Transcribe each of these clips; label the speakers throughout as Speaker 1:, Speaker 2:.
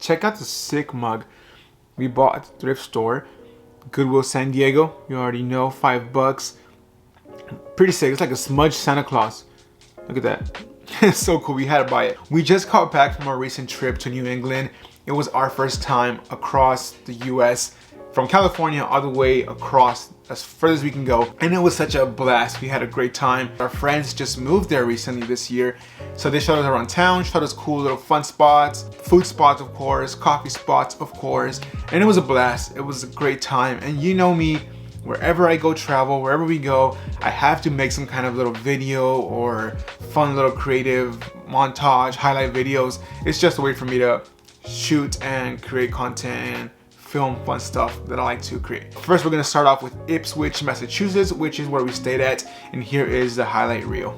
Speaker 1: check out the sick mug we bought at the thrift store. Goodwill San Diego. You already know, $5. Pretty sick. It's like a smudged Santa Claus. Look at that. It's so cool. We had to buy it. We just got back from our recent trip to New England. It was our first time across the US, from California all the way across as far as we can go, and it was such a blast. We had a great time. Our friends just moved there recently this year, so they showed us around town, showed us cool little fun spots, food spots of course, coffee spots of course, and it was a blast. It was a great time. And you know me, wherever I go travel, wherever we go, I have to make some kind of little video or fun little creative montage, highlight videos. It's just a way for me to shoot and create content, film fun stuff that I like to create. First, we're gonna start off with Ipswich, Massachusetts, which is where we stayed at, and here is the highlight reel.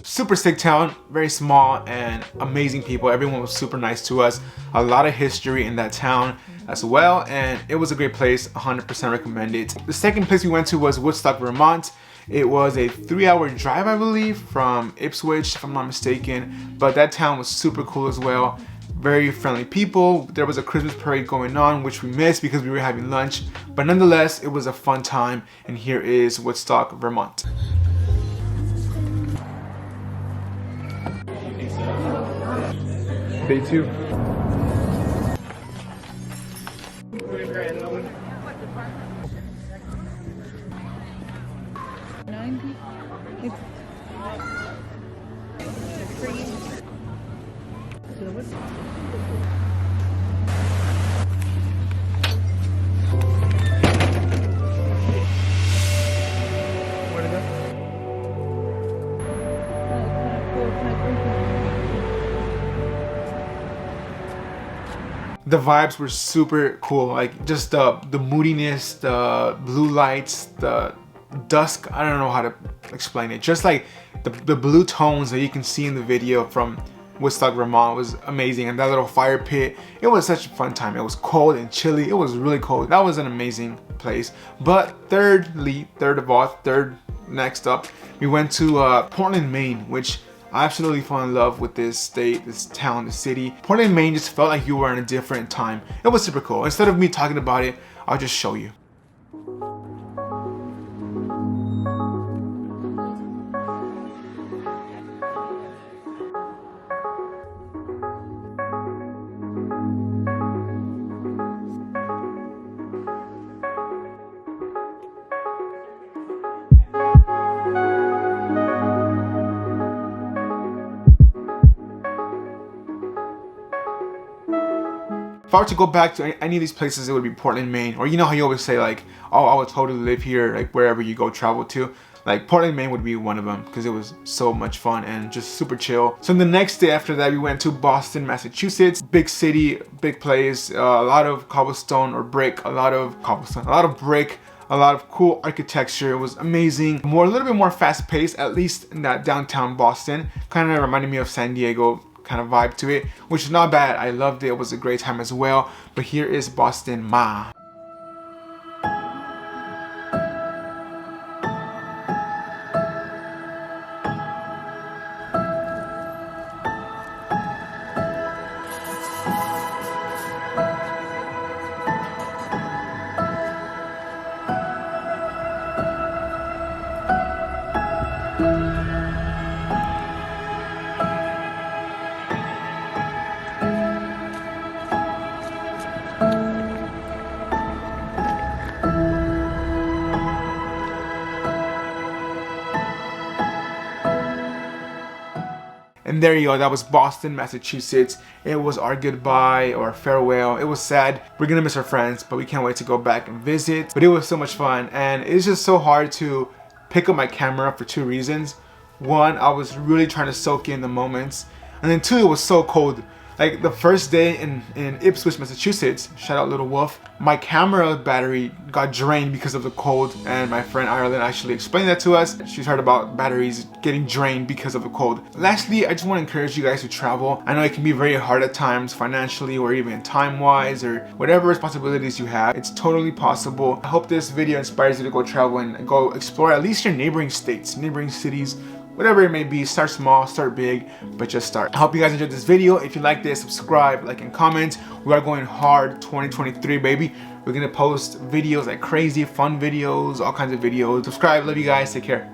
Speaker 1: Super sick town, very small and amazing people. Everyone was super nice to us. A lot of history in that town as well, and it was a great place. 100% recommend it. The second place we went to was Woodstock, Vermont. It was a 3-hour drive, I believe, from Ipswich, if I'm not mistaken, but that town was super cool as well. Very friendly people. There was a Christmas parade going on, which we missed because we were having lunch, but nonetheless, it was a fun time. And here is Woodstock, Vermont. Day 2. The vibes were super cool, like just the moodiness, the blue lights, the dusk, I don't know how to explain it, just like the blue tones that you can see in the video from Woodstock, Vermont was amazing. And that little fire pit, it was such a fun time. It was cold and chilly, it was really cold. That was an amazing place. But third next up, we went to Portland, Maine, which I absolutely fell in love with this state, this town, this city. Portland, Maine just felt like you were in a different time. It was super cool. Instead of me talking about it, I'll just show you. If I were to go back to any of these places, it would be Portland, Maine. Or you know how you always say like, oh, I would totally live here, like wherever you go travel to. Like Portland, Maine would be one of them because it was so much fun and just super chill. So the next day after that, we went to Boston, Massachusetts. Big city, big place, a lot of cobblestone or brick, a lot of brick, a lot of cool architecture. It was amazing. A little bit more fast paced, at least in that downtown Boston. Kind of reminded me of San Diego kind of vibe to it, which is not bad. I loved it. It was a great time as well. But here is Boston, Ma. And there you go, that was Boston, Massachusetts. It was our goodbye or farewell. It was sad. We're gonna miss our friends, but we can't wait to go back and visit. But it was so much fun, and it's just so hard to pick up my camera for 2 reasons. One, I was really trying to soak in the moments, and then 2, it was so cold. Like the first day in Ipswich, Massachusetts, shout out Little Wolf, my camera battery got drained because of the cold, and my friend Ireland actually explained that to us. She's heard about batteries getting drained because of the cold. Lastly, I just want to encourage you guys to travel. I know it can be very hard at times financially or even time-wise or whatever responsibilities you have. It's totally possible. I hope this video inspires you to go travel and go explore at least your neighboring states, neighboring cities, whatever it may be. Start small, start big, but just start. I hope you guys enjoyed this video. If you like this, subscribe, like, and comment. We are going hard 2023, baby. We're gonna post videos like crazy, fun videos, all kinds of videos. Subscribe, love you guys, take care.